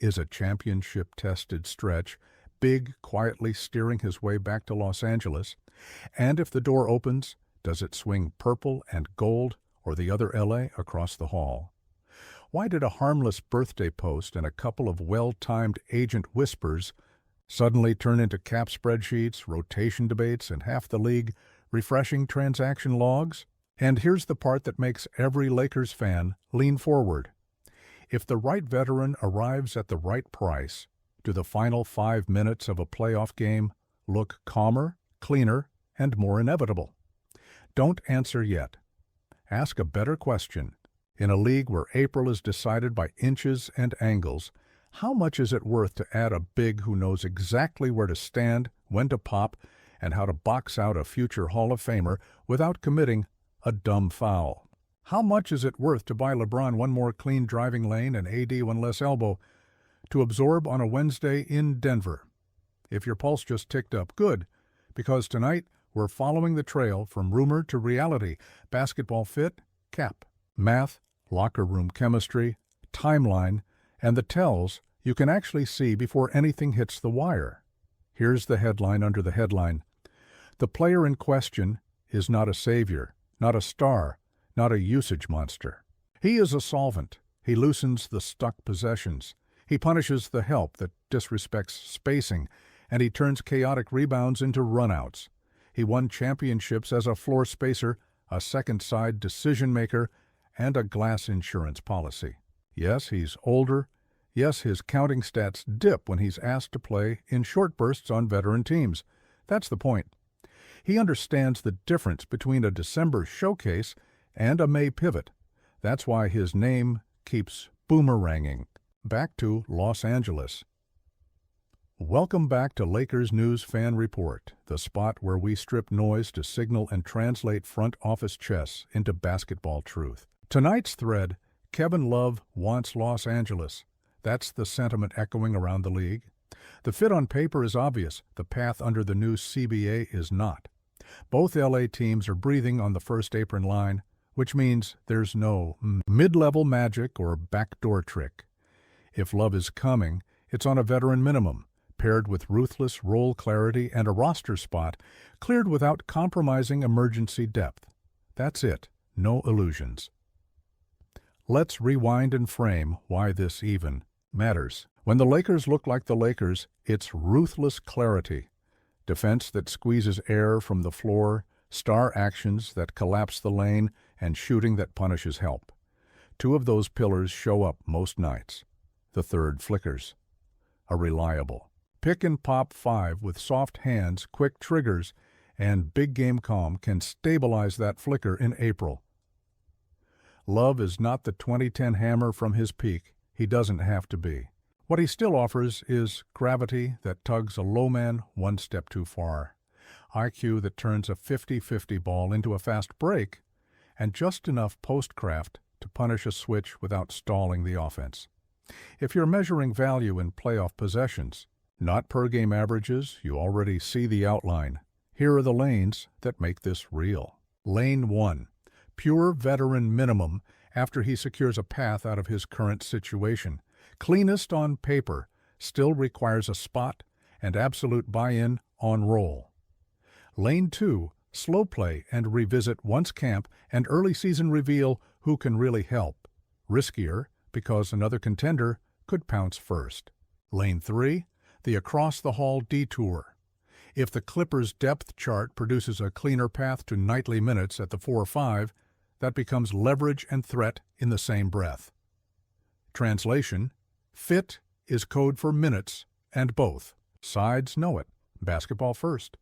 is a championship-tested stretch, Big quietly steering his way back to Los Angeles. And if the door opens, does it swing purple and gold or the other LA across the hall? Why did a harmless birthday post and a couple of well-timed agent whispers suddenly turn into cap spreadsheets, rotation debates, and half the league refreshing transaction logs? And here's the part that makes every Lakers fan lean forward. If the right veteran arrives at the right price, do the final 5 minutes of a playoff game look calmer, cleaner, and more inevitable? Don't answer yet. Ask a better question. In a league where April is decided by inches and angles, how much is it worth to add a big who knows exactly where to stand, when to pop, and how to box out a future Hall of Famer without committing a dumb foul? How much is it worth to buy LeBron one more clean driving lane and AD one less elbow to absorb on a Wednesday in Denver? If your pulse just ticked up, good, because tonight we're following the trail from rumor to reality. Basketball fit, cap, math, locker room chemistry, timeline, and the tells you can actually see before anything hits the wire. Here's the headline under the headline. The player in question is not a savior, not a star, not a usage monster. He is a solvent. He loosens the stuck possessions. He punishes the help that disrespects spacing, and he turns chaotic rebounds into runouts. He won championships as a floor spacer, a second-side decision-maker, and a glass insurance policy. Yes, he's older. Yes, his counting stats dip when he's asked to play in short bursts on veteran teams. That's the point. He understands the difference between a December showcase and a May pivot. That's why his name keeps boomeranging. Back to Los Angeles. Welcome back to Lakers News Fan Report, the spot where we strip noise to signal and translate front office chess into basketball truth. Tonight's thread, Kevin Love wants Los Angeles. That's the sentiment echoing around the league. The fit on paper is obvious. The path under the new CBA is not. Both LA teams are breathing on the first apron line, which means there's no mid-level magic or backdoor trick. If Love is coming, it's on a veteran minimum, paired with ruthless role clarity and a roster spot cleared without compromising emergency depth. That's it. No illusions. Let's rewind and frame why this even matters. When the Lakers look like the Lakers, it's ruthless clarity. Defense that squeezes air from the floor, star actions that collapse the lane, and shooting that punishes help. Two of those pillars show up most nights. The third flickers. A reliable pick-and-pop five with soft hands, quick triggers, and big game calm can stabilize that flicker in April. Love is not the 2010 hammer from his peak. He doesn't have to be. What he still offers is gravity that tugs a low man one step too far, IQ that turns a 50-50 ball into a fast break, and just enough postcraft to punish a switch without stalling the offense. If you're measuring value in playoff possessions, not per-game averages, you already see the outline. Here are the lanes that make this real. Lane 1. Pure veteran minimum after he secures a path out of his current situation. Cleanest on paper, still requires a spot and absolute buy-in on roll. Lane 2. Slow play and revisit once camp and early season reveal who can really help. Riskier because another contender could pounce first. Lane 3. The across-the-hall detour. If the Clippers' depth chart produces a cleaner path to nightly minutes at the 4-5, that becomes leverage and threat in the same breath. Translation: fit is code for minutes, and both sides know it. Basketball first.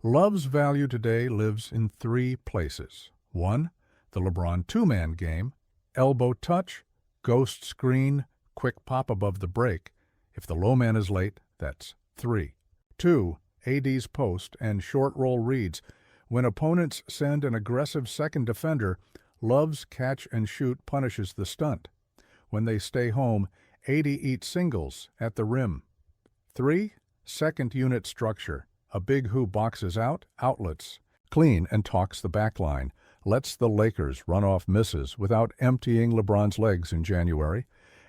Love's value today lives in 3 places. 1. The LeBron two-man game. Elbow touch, ghost screen, quick pop above the break. If the low man is late, that's 3. 2. AD's post and short roll reads. When opponents send an aggressive second defender, Love's catch-and-shoot punishes the stunt. When they stay home, AD eats singles at the rim. 3. Second unit structure. A big who boxes out, outlets, clean and talks the backline, lets the Lakers run off misses without emptying LeBron's legs in January,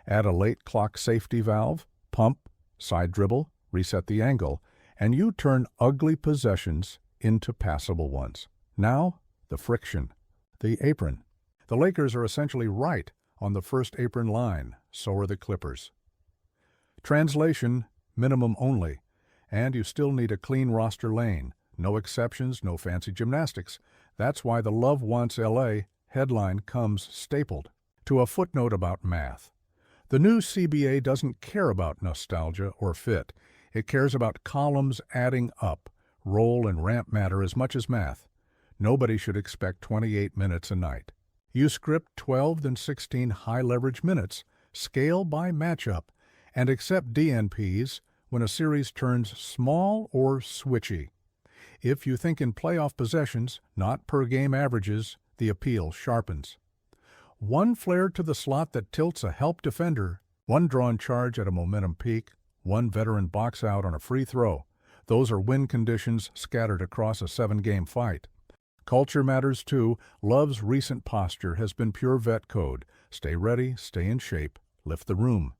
Add a late clock safety valve, pump, side dribble, reset the angle, and you turn ugly possessions into passable ones. Now, the friction. The apron. The Lakers are essentially right on the first apron line, so are the Clippers. Translation, minimum only, and you still need a clean roster lane. No exceptions, no fancy gymnastics. That's why the Love Wants LA headline comes stapled to a footnote about math. The new CBA doesn't care about nostalgia or fit. It cares about columns adding up, roll and ramp matter as much as math. Nobody should expect 28 minutes a night. You script 12 and 16 high-leverage minutes, scale by matchup, and accept DNPs when a series turns small or switchy. If you think in playoff possessions, not per-game averages, the appeal sharpens. One flare to the slot that tilts a help defender, one drawn charge at a momentum peak, one veteran box out on a free throw. Those are win conditions scattered across a 7-game fight. Culture matters too. Love's recent posture has been pure vet code. Stay ready, stay in shape, lift the room.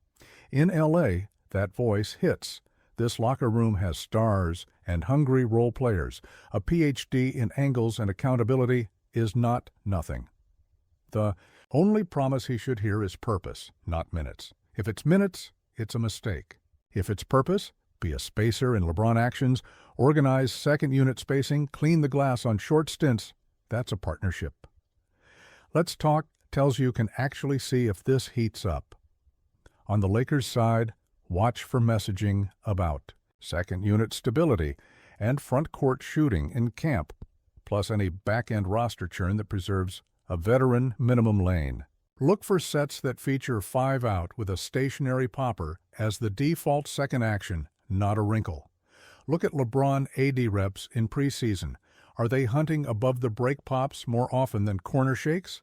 In LA, that voice hits. This locker room has stars and hungry role players. A PhD in angles and accountability is not nothing. The only promise he should hear is purpose, not minutes. If it's minutes, it's a mistake. If it's purpose, be a spacer in LeBron actions, organize second-unit spacing, clean the glass on short stints. That's a partnership. Let's Talk tells you can actually see if this heats up. On the Lakers' side, watch for messaging about second-unit stability and front-court shooting in camp, plus any back-end roster churn that preserves a veteran minimum lane. Look for sets that feature 5 out with a stationary popper as the default second action, not a wrinkle. Look at LeBron AD reps in preseason. Are they hunting above the break pops more often than corner shakes?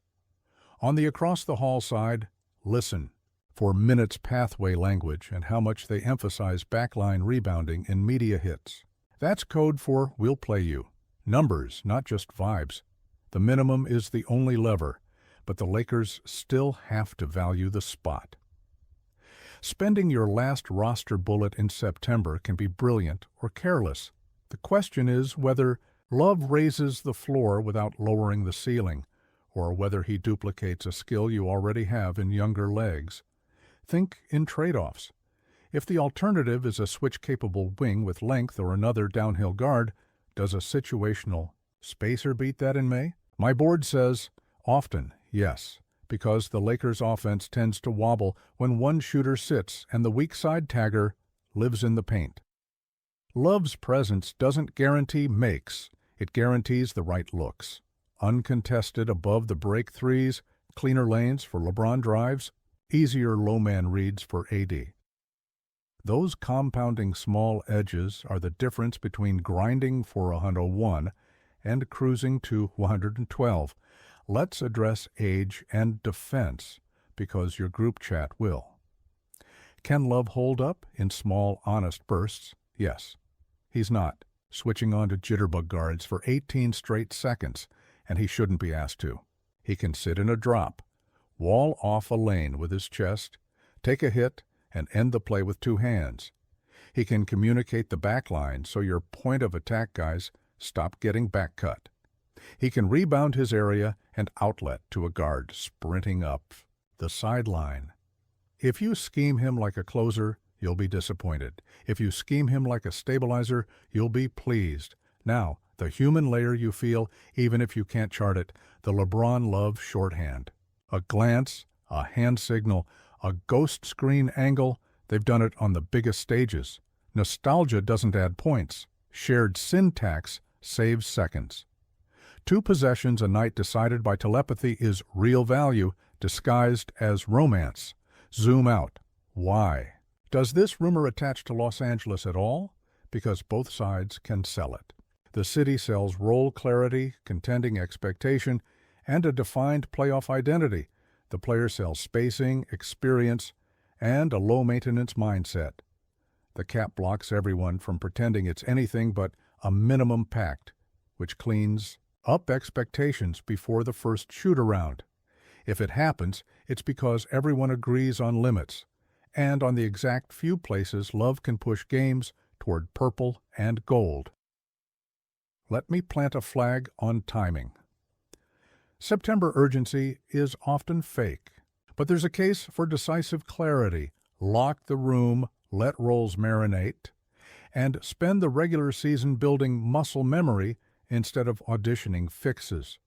On the across-the-hall side, listen for minutes pathway language and how much they emphasize backline rebounding in media hits. That's code for we'll play you. Numbers, not just vibes. The minimum is the only lever, but the Lakers still have to value the spot. Spending your last roster bullet in September can be brilliant or careless. The question is whether Love raises the floor without lowering the ceiling, or whether he duplicates a skill you already have in younger legs. Think in trade-offs. If the alternative is a switch-capable wing with length or another downhill guard, does a situational spacer beat that in May? My board says often, yes, because the Lakers' offense tends to wobble when one shooter sits and the weak side tagger lives in the paint. Love's presence doesn't guarantee makes, it guarantees the right looks. Uncontested above the break threes, cleaner lanes for LeBron drives, easier low-man reads for AD. Those compounding small edges are the difference between grinding for 101 and cruising to 112. Let's address age and defense, because your group chat will. Can Love hold up in small, honest bursts? Yes. He's not switching on to jitterbug guards for 18 straight seconds, and he shouldn't be asked to. He can sit in a drop, wall off a lane with his chest, take a hit, and end the play with 2 hands. He can communicate the back line so your point of attack guys stop getting back cut. He can rebound his area and outlet to a guard sprinting up the sideline. If you scheme him like a closer, you'll be disappointed. If you scheme him like a stabilizer, you'll be pleased. Now, the human layer you feel, even if you can't chart it, the LeBron Love shorthand. A glance, a hand signal, a ghost screen angle, they've done it on the biggest stages. Nostalgia doesn't add points. Shared syntax saves seconds. 2 possessions a night decided by telepathy is real value disguised as romance. Zoom out. Why? Does this rumor attach to Los Angeles at all? Because both sides can sell it. The city sells role clarity, contending expectation, and a defined playoff identity. The player sells spacing, experience, and a low-maintenance mindset. The cap blocks everyone from pretending it's anything but a minimum pact, which cleans up expectations before the first shoot-around. If it happens, it's because everyone agrees on limits, and on the exact few places love can push games toward purple and gold. Let me plant a flag on timing. September urgency is often fake, but there's a case for decisive clarity. Lock the room, let rolls marinate, and spend the regular season building muscle memory instead of auditioning fixes.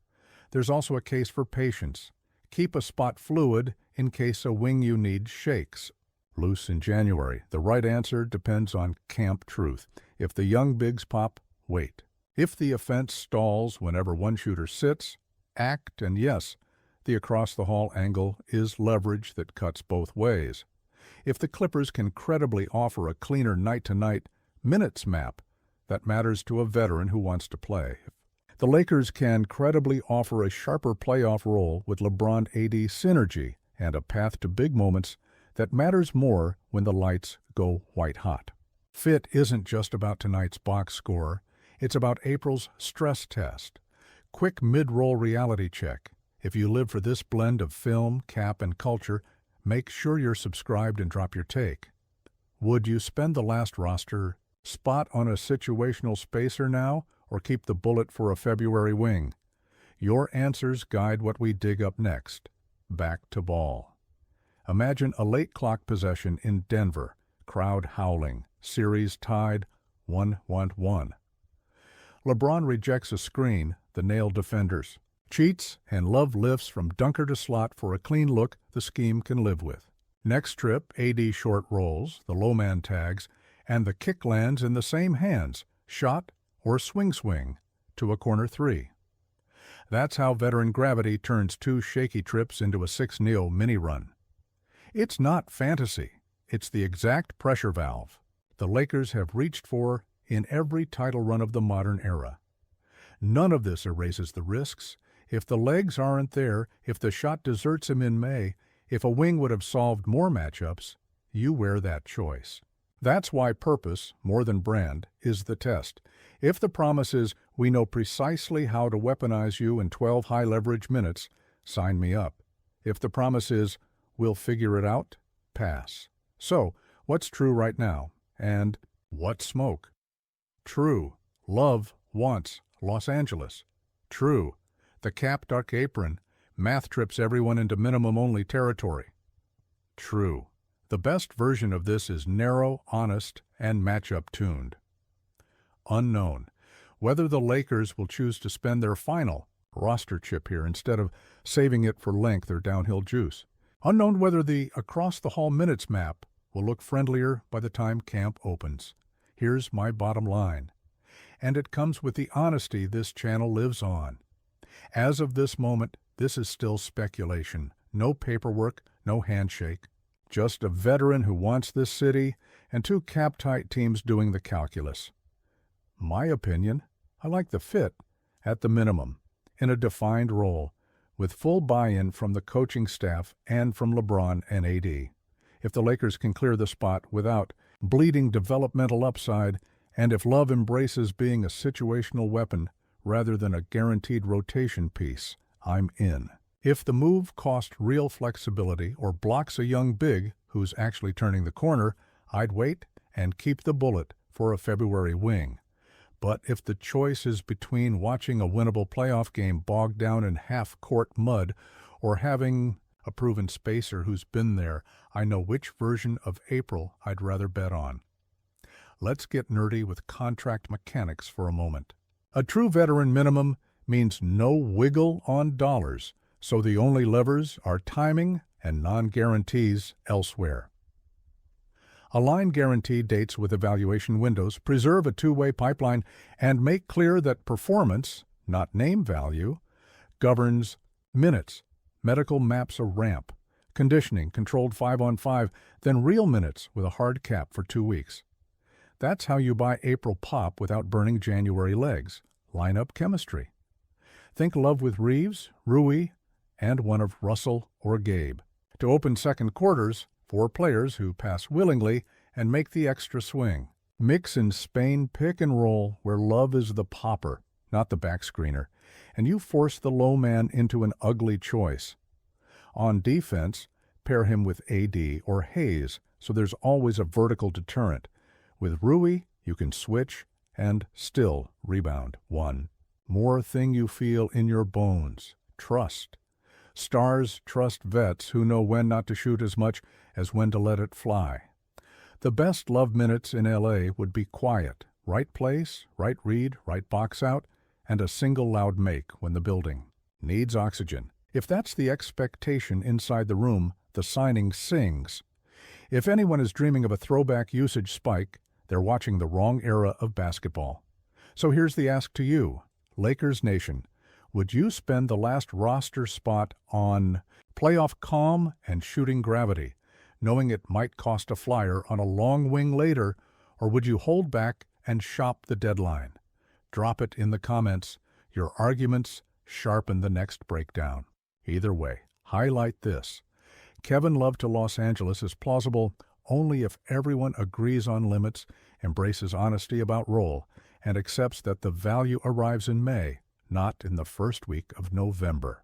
There's also a case for patience. Keep a spot fluid in case a wing you need shakes. Loose in January. The right answer depends on camp truth. If the young bigs pop, wait. If the offense stalls whenever one shooter sits, act, and yes, the across-the-hall angle is leverage that cuts both ways. If the Clippers can credibly offer a cleaner night-to-night minutes map, that matters to a veteran who wants to play. The Lakers can credibly offer a sharper playoff role with LeBron-AD synergy and a path to big moments that matters more when the lights go white-hot. Fit isn't just about tonight's box score. It's about April's stress test. Quick mid-roll reality check. If you live for this blend of film, cap, and culture, make sure you're subscribed and drop your take. Would you spend the last roster spot on a situational spacer now, or keep the bullet for a February wing? Your answers guide what we dig up next. Back to ball. Imagine a late clock possession in Denver, crowd howling, series tied 1-1-1. LeBron rejects a screen, the nail defenders. Cheats, and Love lifts from dunker to slot for a clean look the scheme can live with. Next trip, AD short rolls, the low man tags, and the kick lands in the same hands, shot or swing, to a corner three. That's how veteran gravity turns two shaky trips into a 6-0 mini-run. It's not fantasy. It's the exact pressure valve the Lakers have reached for in every title run of the modern era. None of this erases the risks. If the legs aren't there, if the shot deserts him in May, if a wing would have solved more matchups, you wear that choice. That's why purpose, more than brand, is the test. If the promise is, we know precisely how to weaponize you in 12 high-leverage minutes, sign me up. If the promise is, we'll figure it out, pass. So, what's true right now? And what's smoke? True. Love wants Los Angeles. True. The cap dark apron. Math trips everyone into minimum-only territory. True. The best version of this is narrow, honest, and matchup-tuned. Unknown. Whether the Lakers will choose to spend their final roster chip here instead of saving it for length or downhill juice. Unknown whether the across-the-hall minutes map will look friendlier by the time camp opens. Here's my bottom line. And it comes with the honesty this channel lives on. As of this moment, this is still speculation. No paperwork, no handshake. Just a veteran who wants this city and two cap-tight teams doing the calculus. My opinion, I like the fit, at the minimum, in a defined role, with full buy-in from the coaching staff and from LeBron and AD. If the Lakers can clear the spot without bleeding developmental upside, and if Love embraces being a situational weapon rather than a guaranteed rotation piece, I'm in. If the move cost real flexibility or blocks a young big who's actually turning the corner, I'd wait and keep the bullet for a February wing. But if the choice is between watching a winnable playoff game bogged down in half-court mud or having a proven spacer who's been there, I know which version of April I'd rather bet on. Let's get nerdy with contract mechanics for a moment. A true veteran minimum means no wiggle on dollars, so the only levers are timing and non-guarantees elsewhere. Align guarantee dates with evaluation windows, preserve a two-way pipeline, and make clear that performance, not name value, governs minutes. Medical maps a ramp, conditioning controlled 5-on-5, then real minutes with a hard cap for 2 weeks. That's how you buy April pop without burning January legs. Line up chemistry. Think Love with Reeves, Rui, and one of Russell or Gabe. To open second quarters, 4 players who pass willingly and make the extra swing. Mix in Spain pick and roll where Love is the popper, not the backscreener, and you force the low man into an ugly choice. On defense, pair him with AD or Hayes, so there's always a vertical deterrent. With Rui, you can switch and still rebound. 1. More thing you feel in your bones. Trust. Stars trust vets who know when not to shoot as much as when to let it fly. The best love minutes in LA would be quiet, right place, right read, right box out, and a single loud make when the building needs oxygen. If that's the expectation inside the room, the signing sings. If anyone is dreaming of a throwback usage spike, they're watching the wrong era of basketball. So here's the ask to you, Lakers Nation. Would you spend the last roster spot on playoff calm and shooting gravity, knowing it might cost a flyer on a long wing later, or would you hold back and shop the deadline? Drop it in the comments. Your arguments sharpen the next breakdown. Either way, highlight this. Kevin Love to Los Angeles is plausible only if everyone agrees on limits, embraces honesty about role, and accepts that the value arrives in May, not in the first week of November.